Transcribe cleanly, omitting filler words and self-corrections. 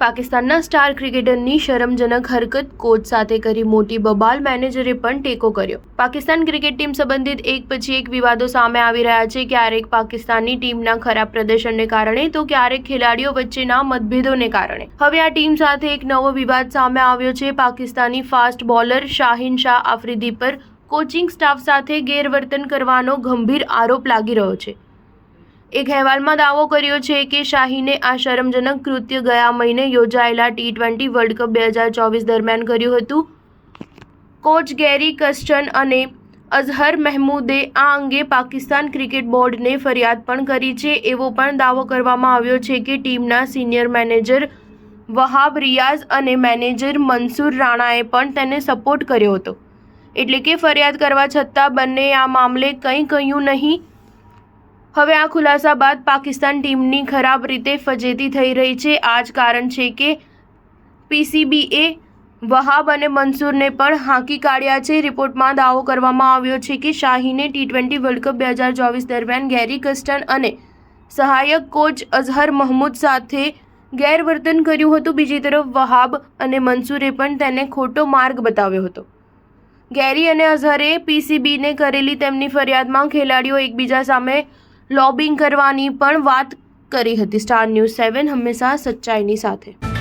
પાકિસ્તાનના સ્ટાર ક્રિકેટરની શરમજનક હરકત કોચ સાથે કરી મોટી બબાલ, મેનેજરે પણ ટેકો કર્યો। પાકિસ્તાન ક્રિકેટ ટીમ સંબંધિત એક પછી એક વિવાદો સામે આવી રહ્યા છે। ક્યારેક પાકિસ્તાનની ટીમના ખરાબ પ્રદર્શનને કારણે તો ક્યારેક ખેલાડીઓ વચ્ચેના મતભેદોને કારણે। હવે આ ટીમ સાથે એક નવો વિવાદ સામે આવ્યો છે। પાકિસ્તાની ફાસ્ટ બોલર શાહીન શાહ આફ્રિદી પર કોચિંગ સ્ટાફ સાથે ગેરવર્તન કરવાનો ગંભીર આરોપ લાગી રહ્યો છે। એક અહેવાલમાં દાવો કર્યો છે કે શાહીને આ શરમજનક કૃત્ય ગયા મહિને યોજાયેલા T20 વર્લ્ડ કપ 2024 દરમિયાન કર્યું હતું। કોચ ગેરી કર્સ્ટન અને અઝહર મહમૂદે આ અંગે પાકિસ્તાન ક્રિકેટ બોર્ડને ફરિયાદ પણ કરી છે। એવો પણ દાવો કરવામાં આવ્યો છે કે ટીમના સિનિયર મેનેજર વહાબ રિયાઝ અને મેનેજર મંસૂર રાણાએ પણ તેને સપોર્ટ કર્યો હતો। એટલે કે ફરિયાદ કરવા છતાં બંનેએ આ મામલે કંઈ કહ્યું નહીં। હવે આ ખુલાસા બાદ પાકિસ્તાન ટીમની ખરાબ રીતે ફજેતી થઈ રહી છે। આ જ કારણ છે કે પીસીબીએ વહાબ અને મંસૂરને પણ હાંકી કાઢ્યા છે। રિપોર્ટમાં દાવો કરવામાં આવ્યો છે કે શાહીને T20 વર્લ્ડ કપ 2024 દરમિયાન ગેરી કર્સ્ટન અને સહાયક કોચ અઝહર મહમૂદ સાથે ગેરવર્તન કર્યું હતું। બીજી તરફ વહાબ અને મંસૂરે પણ તેને ખોટો માર્ગ બતાવ્યો હતો। ગેરી અને અઝહરે પીસીબીને કરેલી તેમની ફરિયાદમાં ખેલાડીઓ એકબીજા સામે લોબિંગ કરવાની પણ વાત કરી હતી। સ્ટાર ન્યૂઝ 7 હંમેશા સચ્ચાઈની સાથે।